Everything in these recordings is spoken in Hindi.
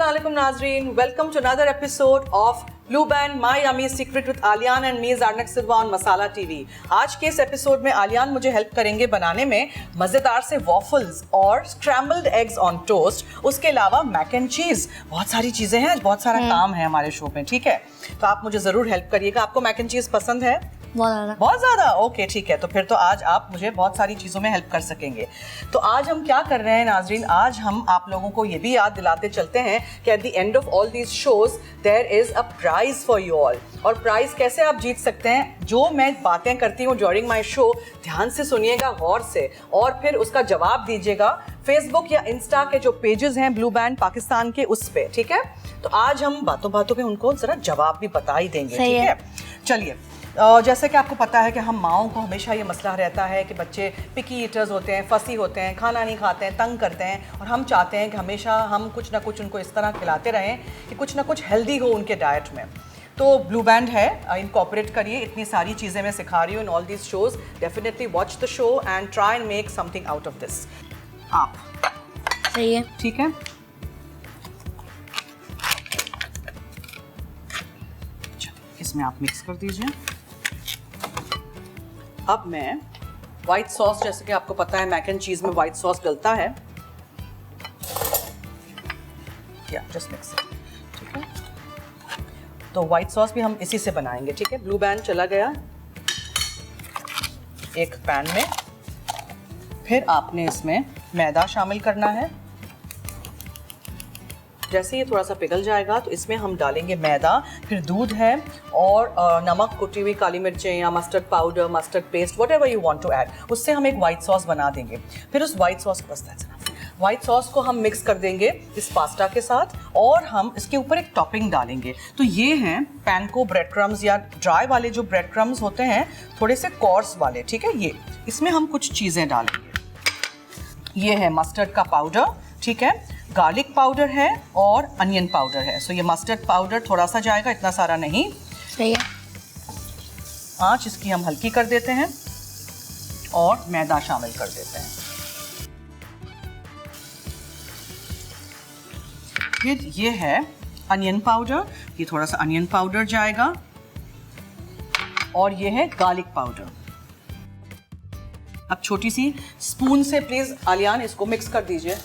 Assalamualaikum Nazreen. Welcome to another episode of Blue Band My Yummy Secret with Alian and me Zarnak Sidwa on Masala TV. आज के इस एपिसोड में आलियान मुझे हेल्प करेंगे बनाने में मज़ेदार से वॉफल्स और स्क्रैम्बल्ड एग्स ऑन टोस्ट, उसके अलावा मैक एंड चीज़। बहुत सारी चीज़ें हैं, आज बहुत सारा काम है हमारे शो में, ठीक है? तो आप मुझे ज़रूर हेल्प करिएगा। आपको मैक एंड चीज़ पसंद है? बहुत ज़्यादा। ओके, ठीक है, तो फिर तो आज आप मुझे बहुत सारी चीज़ों में हेल्प कर सकेंगे। तो आज हम क्या कर रहे हैं नाजरीन, आज हम आप लोगों को ये भी याद दिलाते चलते हैं कि at the end of all these shows there is a prize for you all. और प्राइज कैसे आप जीत सकते हैं, जो मैं बातें करती हूँ ड्यूरिंग माई शो, ध्यान से सुनिएगा, गौर से, और फिर उसका जवाब दीजिएगा फेसबुक या इंस्टा के जो पेजेस हैं ब्लू बैंड पाकिस्तान के, उस पे, ठीक है? तो आज हम बातों बातों पे उनको जरा जवाब भी बता ही देंगे, ठीक है? चलिए, जैसे कि आपको पता है कि हम माओं को हमेशा ये मसला रहता है कि बच्चे पिकी ईटर्स होते हैं, फसी होते हैं, खाना नहीं खाते हैं, तंग करते हैं, और हम चाहते हैं कि हमेशा हम कुछ ना कुछ उनको इस तरह खिलाते रहें कि कुछ ना कुछ हेल्दी हो उनके डाइट में। तो ब्लू बैंड है, इनकॉर्पोरेट करिए, इतनी सारी चीज़ें मैं सिखा रही हूँ in all these shows. Definitely watch the show and try and make something out of this. आप सही है, ठीक है? इसमें आप मिक्स कर दीजिए। अब मैं व्हाइट सॉस, जैसे कि आपको पता है मैक एंड चीज में व्हाइट सॉस डलता है, या जस्ट मिक्स, ठीक है? तो व्हाइट सॉस भी हम इसी से बनाएंगे, ठीक है? ब्लू बैंड चला गया एक पैन में, फिर आपने इसमें मैदा शामिल करना है। जैसे ये थोड़ा सा पिघल जाएगा तो इसमें हम डालेंगे मैदा, फिर दूध है, और नमक, कुटी हुई काली मिर्चें या mustard powder, mustard paste, whatever you want to add. उससे हम एक वाइट सॉस बना देंगे। फिर उस वाइट सॉस को, बस दैट्स इनफ, वाइट सॉस को हम मिक्स कर देंगे इस पास्ता के साथ, और हम इसके ऊपर एक टॉपिंग डालेंगे। तो ये हैं पैनको ब्रेड क्रम्स, या ड्राई वाले जो ब्रेड क्रम्स होते हैं, थोड़े से कोर्स वाले, ठीक है? ये इसमें हम कुछ चीज़ें डालेंगे। ये है मस्टर्ड का पाउडर, ठीक है? गार्लिक पाउडर है और अनियन पाउडर है। सो ये मस्टर्ड पाउडर थोड़ा सा जाएगा, इतना सारा नहीं। सही है। आँच इसकी हम हल्की कर देते हैं और मैदा शामिल कर देते हैं। फिर ये है अनियन पाउडर, ये थोड़ा सा अनियन पाउडर जाएगा, और ये है गार्लिक पाउडर। अब छोटी सी स्पून से प्लीज आलियान इसको मिक्स कर दीजिए।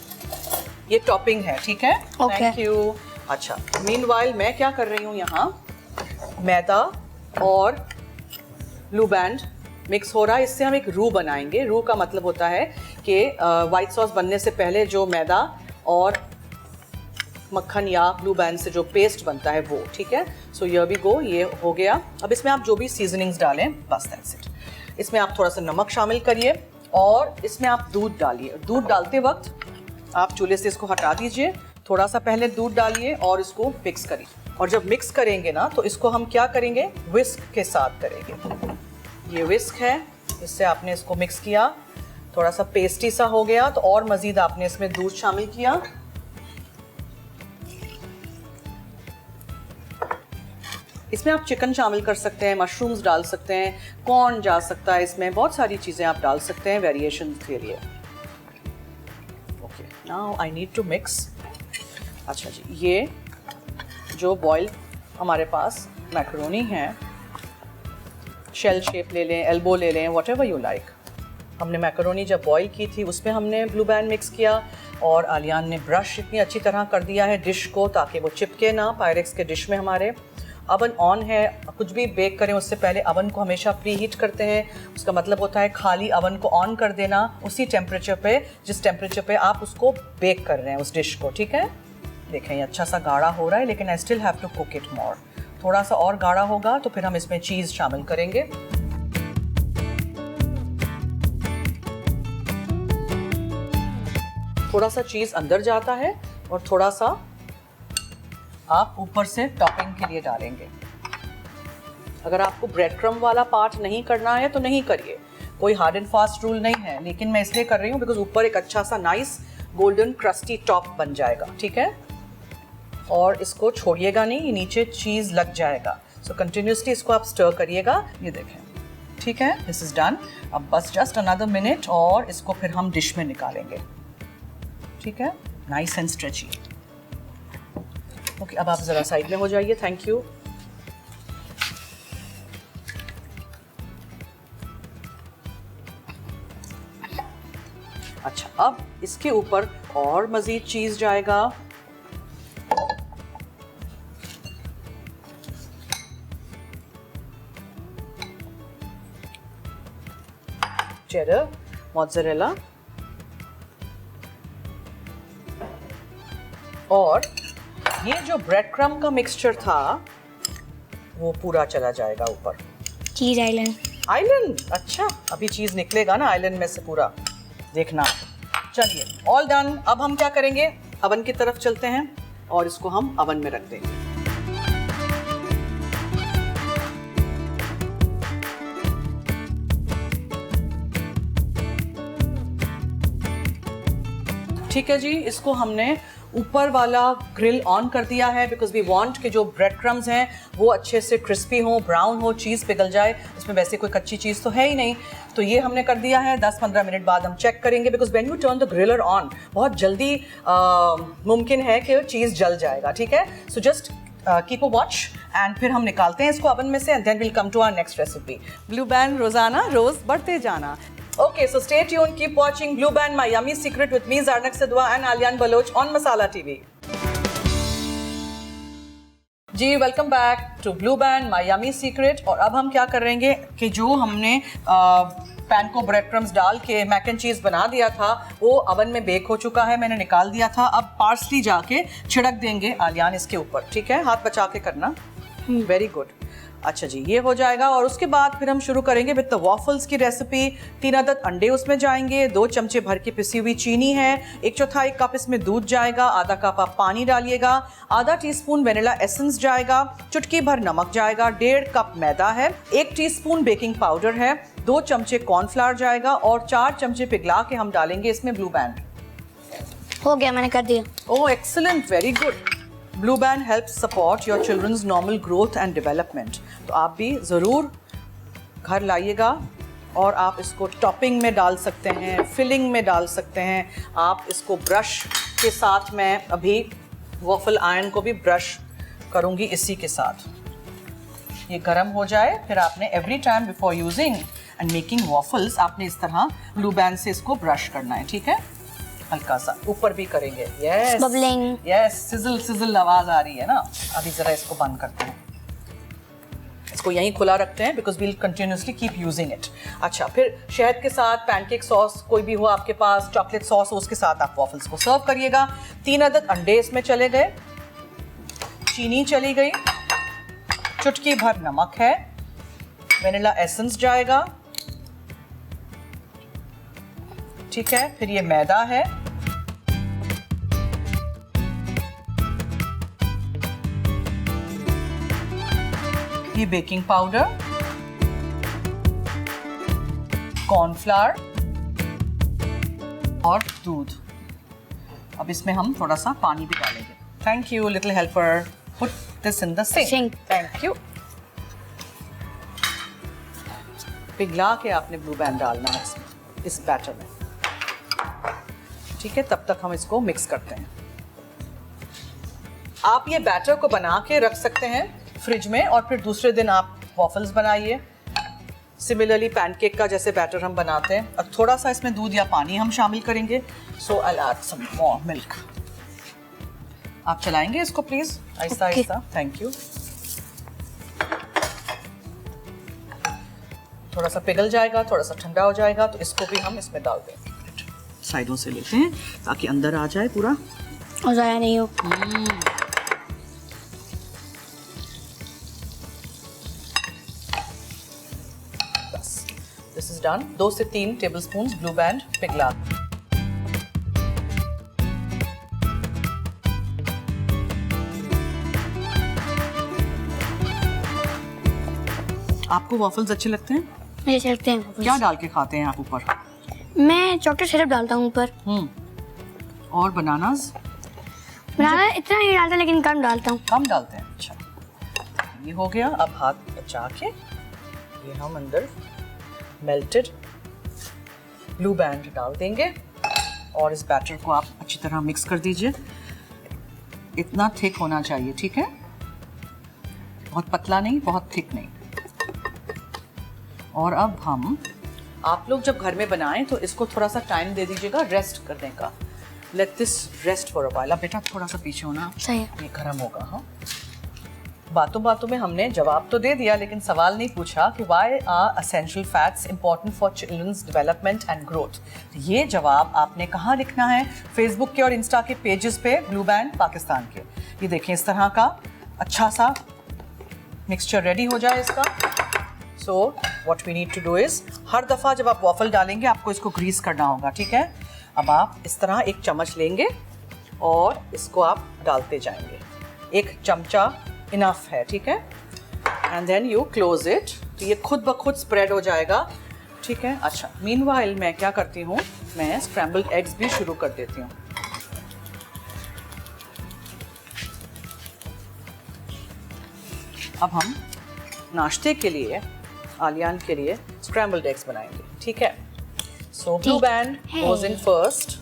ये टॉपिंग है, ठीक है? Thank you. अच्छा, मीनवाइल मैं क्या कर रही हूँ, यहाँ मैदा और ब्लू बैंड मिक्स हो रहा है। इससे हम एक रू बनाएंगे। रू का मतलब होता है कि वाइट सॉस बनने से पहले जो मैदा और मक्खन या ब्लू बैंड से जो पेस्ट बनता है वो, ठीक है? सो हियर वी गो, ये हो गया। अब इसमें आप जो भी सीजनिंग्स डालें, बस दैट्स इट। इसमें आप थोड़ा सा नमक शामिल करिए, और इसमें आप दूध डालिए। दूध डालते वक्त आप चूल्हे से इसको हटा दीजिए, थोड़ा सा पहले दूध डालिए और इसको मिक्स करिए। और जब मिक्स करेंगे ना, तो इसको हम क्या करेंगे, विस्क के साथ करेंगे। ये विस्क है, इससे आपने इसको मिक्स किया, थोड़ा सा पेस्टी सा हो गया, तो और मज़ीद आपने इसमें दूध शामिल किया। इसमें आप चिकन शामिल कर सकते हैं, मशरूम्स डाल सकते हैं, कॉर्न जा सकता है, इसमें बहुत सारी चीज़ें आप डाल सकते हैं वेरिएशन के लिए। Now I need to mix। अच्छा जी, ये जो बॉयल हमारे पास मैकरोनी है, शेल शेप ले लें, एल्बो ले लें, whatever you like। हमने मैकरोनी जब बॉयल की थी उसमें हमने ब्लू बैंड मिक्स किया, और आलियान ने ब्रश इतनी अच्छी तरह कर दिया है डिश को ताकि वो चिपके ना पायरेक्स के डिश में। हमारे अवन ऑन है, कुछ भी बेक करें उससे पहले अवन को हमेशा प्री हीट करते हैं। उसका मतलब होता है खाली अवन को ऑन कर देना उसी टेम्परेचर पे जिस टेम्परेचर पे आप उसको बेक कर रहे हैं उस डिश को, ठीक है? देखें, ये अच्छा सा गाढ़ा हो रहा है, लेकिन I still have to cook it more. थोड़ा सा और गाढ़ा होगा तो फिर हम इसमें चीज़ शामिल करेंगे। थोड़ा सा चीज़ अंदर जाता है और थोड़ा सा आप ऊपर से टॉपिंग के लिए डालेंगे। अगर आपको ब्रेड क्रम वाला पार्ट नहीं करना है तो नहीं करिए, कोई हार्ड एंड फास्ट रूल नहीं है, लेकिन मैं इसलिए कर रही हूँ बिकॉज ऊपर एक अच्छा सा नाइस गोल्डन क्रस्टी टॉप बन जाएगा, ठीक है? और इसको छोड़िएगा नहीं, नीचे चीज़ लग जाएगा। सो कंटिन्यूसली इसको आप स्टर करिएगा। ये देखें, ठीक है? This is done. अब बस जस्ट अनदर मिनट और इसको फिर हम डिश में निकालेंगे, ठीक है? Nice and stretchy. ओके, अब आप जरा साइड में हो जाइए, थैंक यू। अच्छा, अब इसके ऊपर और मजीद चीज जाएगा। चेडर, मोज़रेला और ये जो ब्रेड क्रम्ब का मिक्सचर था वो पूरा चला जाएगा ऊपर। चीज आइलैंड। आइलैंड, अच्छा, अभी चीज निकलेगा ना आइलैंड में से पूरा, देखना। चलिए, ऑल डन। अब हम क्या करेंगे, अवन की तरफ चलते हैं और इसको हम अवन में रख देंगे। ठीक है जी, इसको हमने ऊपर वाला ग्रिल ऑन कर दिया है बिकॉज वी वांट कि जो ब्रेड क्रम्स हैं वो अच्छे से क्रिस्पी हो, ब्राउन हो, चीज़ पिघल जाए। इसमें वैसे कोई कच्ची चीज़ तो है ही नहीं, तो ये हमने कर दिया है। 10-15 मिनट बाद हम चेक करेंगे because when U turn the griller on बहुत जल्दी मुमकिन है कि चीज़ जल जाएगा। ठीक है, so just keep a watch and फिर हम निकालते हैं इसको अवन में से and then will come to our next recipe. Blue Band रोजाना रोज बढ़ते जाना। Okay, so stay tuned, keep watching Blue Band My Yummy Secret with me Zarnak Sidhwa and Alyan Baloch on Masala TV. जी, welcome back to Blue Band my yummy secret. और अब हम क्या करेंगे कि जो हमने पैन को ब्रेड क्रम्स डाल के मैक एंड चीज़ बना दिया था वो अवन में बेक हो चुका है, मैंने निकाल दिया था। अब पार्सली जाके छिड़क देंगे आलियान इसके ऊपर। ठीक है, हाथ बचा के करना। Very good. अच्छा जी, ये हो जाएगा और उसके बाद फिर हम शुरू करेंगे विद द वॉफल्स की रेसिपी। 3 अदद अंडे उसमें जाएंगे, 2 चमचे भर के पिसी हुई चीनी है, 1/4 कप इसमें दूध जाएगा, आधा कप आप पानी डालिएगा, आधा टीस्पून वेनिला एसेंस जाएगा, चुटकी भर नमक जाएगा, 1.5 कप मैदा है, 1 टीस्पून बेकिंग पाउडर है, 2 चमचे कॉर्नफ्लावर जाएगा और 4 चमचे पिघला के हम डालेंगे इसमें ब्लू बैंड। हो गया, मैंने कर दिया। Oh excellent, very good. Blue Band helps support your children's normal growth and development. तो आप भी ज़रूर घर लाइएगा और आप इसको टॉपिंग में डाल सकते हैं, फिलिंग में डाल सकते हैं। आप इसको ब्रश के साथ, मैं अभी वॉफल आयरन को भी ब्रश करूँगी इसी के साथ। ये गर्म हो जाए फिर आपने every time before using and making waffles आपने इस तरह ब्लू बैंड से इसको ब्रश करना है। ठीक है, हल्का सा ऊपर भी करेंगे। Yes, bubbling. Yes, sizzle sizzle आवाज आ रही है ना। अभी जरा इसको बंद करते हैं, इसको यहीं खुला रखते हैं because we'll continuously keep using it. अच्छा, फिर शहद के साथ पैनकेक सॉस कोई भी हो आपके पास, चॉकलेट सॉस हो, उसके साथ आप वॉफल्स को सर्व करिएगा। 3 अदद अंडे इसमें चले गए, चीनी चली गई, चुटकी भर नमक है, वेनिला एसेंस जाएगा। ठीक है, फिर ये मैदा है, ये बेकिंग पाउडर, कॉर्नफ्लावर और दूध। अब इसमें हम थोड़ा सा पानी भी डालेंगे। Thank you little helper, put this in the sink. Thank you. पिघला के आपने ब्लू बैंड डालना है इसमें, इस बैटर में। ठीक है, तब तक हम इसको मिक्स करते हैं। आप ये बैटर को बना के रख सकते हैं फ्रिज में और फिर दूसरे दिन आप वॉफल्स बनाइए। सिमिलरली पैनकेक का जैसे बैटर हम बनाते हैं। अब थोड़ा सा इसमें दूध या पानी हम शामिल करेंगे। So I will add some more milk. आप चलाएंगे इसको प्लीज आहिस्ता आहिस्ता। Thank you. थोड़ा सा पिघल जाएगा, थोड़ा सा ठंडा हो जाएगा तो इसको भी हम इसमें डाल देंगे। साइडों से लेते हैं ताकि अंदर आ जाए पूरा और ज़ाया नहीं हो। बस, दिस इज डन। 2 से 3 टेबलस्पून ब्लू बैंड पिघला। आपको वॉफल्स अच्छे लगते हैं? मुझे चलते हैं। क्या डाल के खाते हैं आप ऊपर? मैं चॉकलेट सिरप डालता हूँ ऊपर। और बनानास? बनाना इतना नहीं डालता लेकिन कम डालता हूँ। कम डालते हैं, अच्छा। ये हो गया। अब हाथ बचा के ये हम अंदर मेल्टेड ब्लू बैंड डाल देंगे और इस बैटर को आप अच्छी तरह मिक्स कर दीजिए। इतना थिक होना चाहिए, ठीक है? बहुत पतला नहीं, बहुत थिक नहीं। और अब हम, आप लोग जब घर में बनाएं तो इसको थोड़ा सा टाइम दे दीजिएगा रेस्ट करने का। Let this rest for a while. अब बेटा थोड़ा सा पीछे होना, सही है। ये गर्म होगा। हाँ, बातों बातों में हमने जवाब तो दे दिया लेकिन सवाल नहीं पूछा कि why are essential fats important for children's development and growth. ये जवाब आपने कहाँ लिखना है? फेसबुक के और इंस्टा के पेजेस पे, ब्लू बैंड पाकिस्तान के। ये देखें, इस तरह का अच्छा सा मिक्सचर रेडी हो जाए इसका। So what we need to do is, हर दफ़ा जब आप वॉफल डालेंगे आपको इसको ग्रीस करना होगा, ठीक है? अब आप इस तरह एक चम्मच लेंगे और इसको आप डालते जाएंगे। एक चमचा इनफ है, ठीक है? And then you close it, तो ये खुद ब खुद स्प्रेड हो जाएगा, ठीक है? अच्छा, मीनवाइल मैं क्या करती हूँ, मैं स्क्रैम्बल्ड एग्स भी शुरू कर देती हूँ। अब हम नाश्ते के लिए, आलियान के लिए स्क्रैम्बल्ड एग्स बनाएंगे, ठीक है? सो blue band goes in first.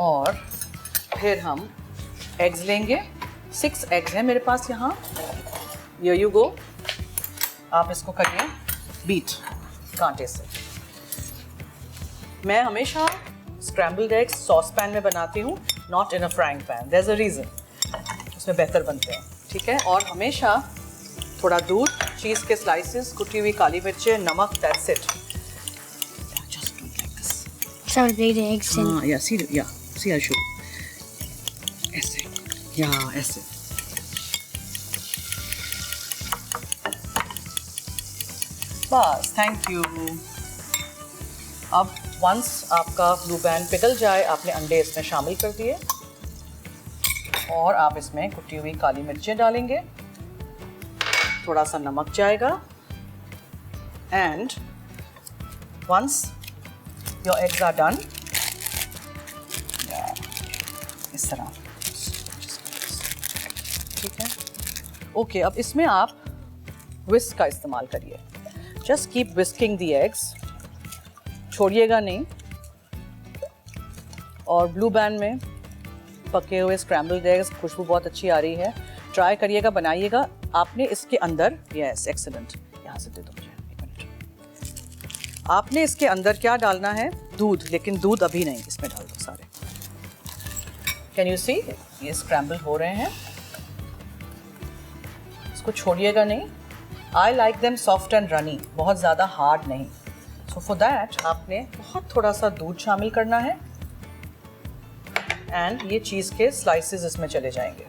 और फिर हम एग्स लेंगे। 6 एग्स हैं मेरे पास यहाँ। Here you go। आप इसको करिए बीट कांटे से। मैं हमेशा स्क्रैम्बल्ड एग्स सॉस पैन में बनाती हूँ, not in a frying pan. There is a reason, उसमें बेहतर बनते हैं, ठीक है? और हमेशा थोड़ा दूध, चीज़ के स्लाइसेस, कुटी हुई काली मिर्चें, नमक, that's it. Just do like this. So the eggs in. हाँ, see I show। ऐसे, या ऐसे। बस, थैंक यू। अब वंस आपका ब्लू बैंड पिघल जाए, आपने अंडे इसमें शामिल कर दिए और आप इसमें कुटी हुई काली मिर्चें डालेंगे, थोड़ा सा नमक जाएगा, and once your eggs are done, इस तरह, ठीक है? ओके, अब इसमें आप विस्क का इस्तेमाल करिए। Just keep whisking the eggs, छोड़िएगा नहीं। और ब्लू बैंड में पके हुए स्क्रैम्बल्ड एग्स, खुशबू बहुत अच्छी आ रही है, ट्राई करिएगा, बनाइएगा। आपने इसके अंदर, यस एक्सीलेंट, यहाँ से दे दो मुझे, 1 मिनट। आपने इसके अंदर क्या डालना है? दूध, लेकिन दूध अभी नहीं, इसमें डाल दो सारे। कैन यू सी, ये स्क्रैम्बल हो रहे हैं, इसको छोड़िएगा नहीं। I like them soft and runny, बहुत ज़्यादा हार्ड नहीं। सो फॉर दैट आपने बहुत थोड़ा सा दूध शामिल करना है, एंड ये चीज़ के स्लाइसेस इसमें चले जाएंगे।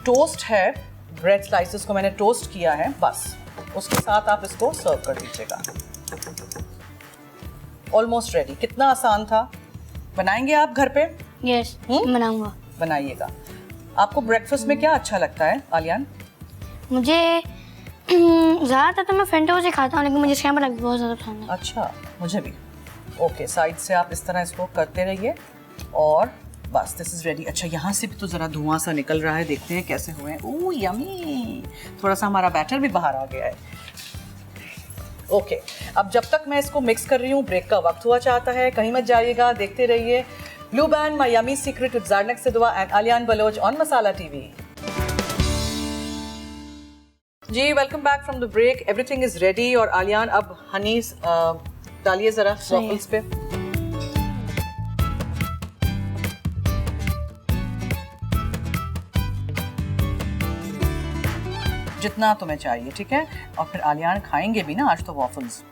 टोस्ट है, ब्रेड स्लाइसेस को मैंने टोस्ट किया है, बस उसके साथ आप इसको सर्व कर दीजिएगा। Almost ready. कितना आसान था, बनाएंगे आप घर पे? Yes, बनाऊंगा। बनाइएगा। आपको ब्रेकफास्ट में क्या अच्छा लगता है आलियान? मुझे ज़्यादातर तो मैं फेंटो से खाता हूँ, लेकिन मुझे स्क्रैम्बल एग बहुत ज़्यादा पसंद है। अच्छा, मुझे भी। ओके, साइड से आप इस तरह इसको करते रहिए और बस, दिस इज़ रेडी। अच्छा, यहाँ से भी तो ज़रा धुआं सा निकल रहा है, देखते हैं कैसे हुए हैं। ओह यमी, थोड़ा सा हमारा बैटर भी बाहर आ गया है। ओके, अब जब तक मैं इसको मिक्स कर रही हूँ, ब्रेक का वक्त हुआ चाहता है, कहीं मत जाइएगा, देखते रहिए Blue Band my yummy secret with Zarnak Sidhwa and Aliyan Baloch on Masala TV. जी, welcome back from the break. Everything is ready और आलियान अब हनी डालिए ज़रा वॉफल्स पे। जितना तुम्हें चाहिए, ठीक है? और फिर आलियान खाएंगे भी ना आज तो waffles.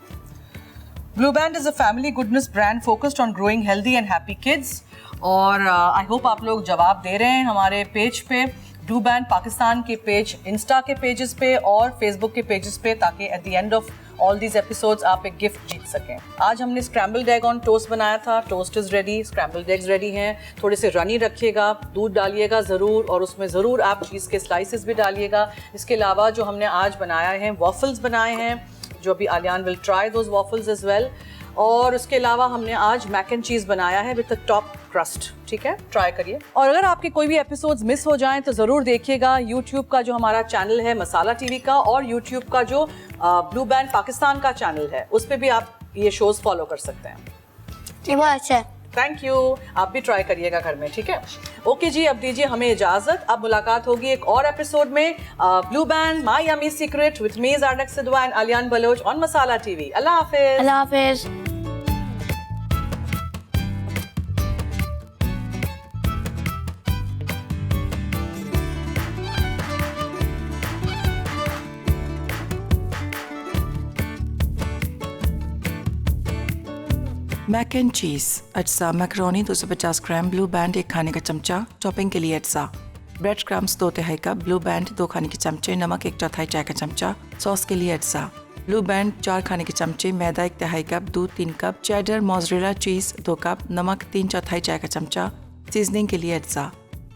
Blue band is a family goodness brand focused on growing healthy and happy kids. और आई होप आप लोग जवाब दे रहे हैं हमारे पेज पे, ब्लू बैंड पाकिस्तान के पेज, इंस्टा के पेजेस पे और फेसबुक के पेजेस पे, ताकि eight the end of all these episodes आप एक गिफ्ट जीत सकें। आज हमने स्क्रैम्बल्ड एग ऑन टोस्ट बनाया था। Toast is ready, scrambled eggs ready हैं। थोड़े से रनी रखिएगा, दूध डालिएगा ज़रूर, और उसमें ज़रूर आप चीज़ के स्लाइसेस भी डालिएगा। इसके अलावा जो हमने आज बनाया है, वॉफल्स बनाए हैं, जो अभी Aliyan will try those waffles as well. और उसके अलावा हमने आज मैक एंड चीज़ बनाया है विद द टॉप क्रस्ट, ठीक है, ट्राई करिए। और अगर आपके कोई भी एपिसोड्स मिस हो जाएं तो जरूर देखिएगा यूट्यूब का जो हमारा चैनल है मसाला टीवी का, और यूट्यूब का जो ब्लू बैंड पाकिस्तान का चैनल है उस पर भी आप ये शोज फॉलो कर सकते हैं। ये बहुत अच्छा है। थैंक यू, आप भी ट्राई करिएगा घर में, ठीक है। ओके जी, अब दीजिए हमें इजाजत। अब मुलाकात होगी एक और एपिसोड में, Blue Band my yummy secret with me Zarnak Sidhwa and Aliyan Baloch on Masala TV. अल्लाह हाफिज। अल्लाह हाफिज। मैक एंड चीज़ अज्जा मैकरोनी 250 ग्राम, ब्लू बैंड 1 खाने का चमचा, टॉपिंग के लिए अज्जा ब्रेड क्रम्स 2 तिहाई कप, ब्लू बैंड 2 खाने के चमचे, नमक 1 चौथाई चाय का चमचा, सॉस के लिए अज्जा ब्लू बैंड 4 खाने के चमचे, मैदा 1 तिहाई कप, दूध 3 cup, cheddar mozzarella cheese 2 cup, नमक 3 चौथाई चाय का चमचा, सीजनिंग के लिए अज्जा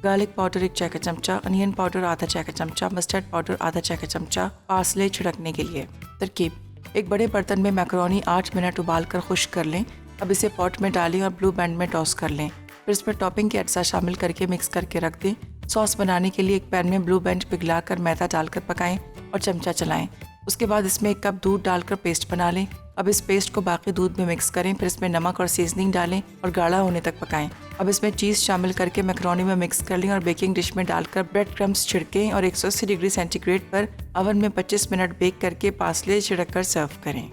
गार्लिक पाउडर 1 चाय का चमचा, अनियन पाउडर आधा चाय का चमचा, मस्टर्ड पाउडर आधा चाय का चमचा, पार्सले छिड़कने के लिए। तरकीब: एक बड़े बर्तन में मैकरोनी 8 मिनट उबाल कर खुश्क कर लें। अब इसे पॉट में डालें और ब्लू बैंड में टॉस कर लें। फिर इसमें टॉपिंग के अज्जा शामिल करके मिक्स करके रख दें। सॉस बनाने के लिए एक पैन में ब्लू बैंड पिघलाकर मैदा डालकर पकाएं और चमचा चलाएं। उसके बाद इसमें 1 कप दूध डालकर पेस्ट बना लें। अब इस पेस्ट को बाकी दूध में मिक्स करें, फिर इसमें नमक और सीजनिंग डालें और गाढ़ा होने तक पकाएं। अब इसमें चीज़ शामिल करके मैकरोनी में मिक्स कर लें और बेकिंग डिश में डालकर ब्रेड क्रम्स छिड़कें और 180 डिग्री सेंटीग्रेड पर ओवन में 25 मिनट बेक करके पार्सले छिड़ककर सर्व करें।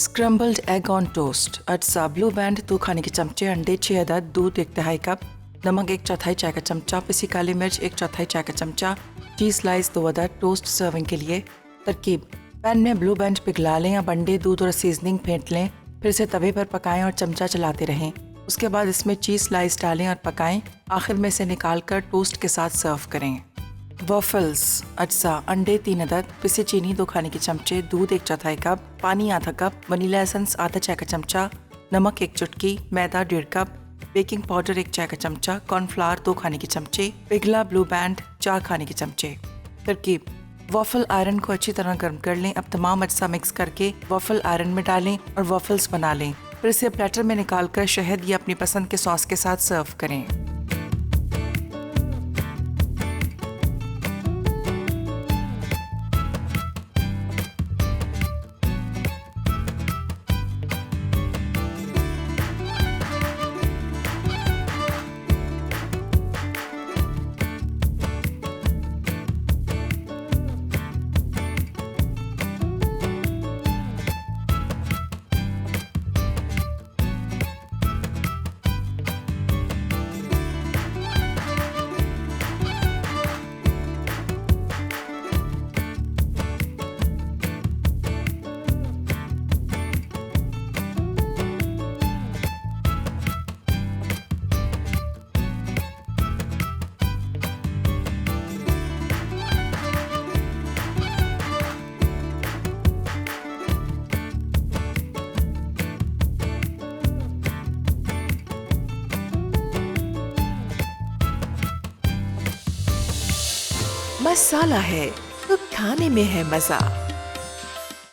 स्क्रम्बल्ड एग ऑन टोस्ट अज्जा ब्लू बैंड 2 खाने के चमचे, अंडे 6 अदद, दूध 1 तिहाई कप, नमक 1 चौथाई चाय का चमचा, पिसी काली मिर्च 1 चौथाई चाय का चमचा, चीज़ स्लाइस 2 अदद, टोस्ट सर्विंग के लिए। तरकीब: पैन में ब्लू बैंड पिघला लें, अब अंडे, दूध और सीजनिंग फेंट लें, फिर इसे तवे पर पकाएं और चमचा चलाते रहें। उसके बाद इसमें चीज़ स्लाइस डालें और पकाएं। आखिर में इसे निकाल कर टोस्ट के साथ सर्व करें। वॉफल्स अज्जा अंडे 3 अदद, पिसी चीनी 2 खाने के चमचे, दूध 1 चौथाई कप, पानी आधा कप, वनीला एसेंस आधा चाय का चमचा, नमक 1 चुटकी, मैदा 1.5 कप, बेकिंग पाउडर 1 चाय का चमचा, कॉर्नफ्लावर 2 खाने के चमचे, पिघला ब्लू बैंड 4 खाने के चमचे। तरकीब: वॉफल आयरन को अच्छी तरह गर्म कर लें। अब तमाम अज्जा मिक्स करके वॉफल आयरन में डालें और वॉफल्स बना लें। फिर इसे प्लेटर में निकालकर शहद या अपनी पसंद के सॉस के साथ सर्व करें। मसाला है तो खाने में है मजा।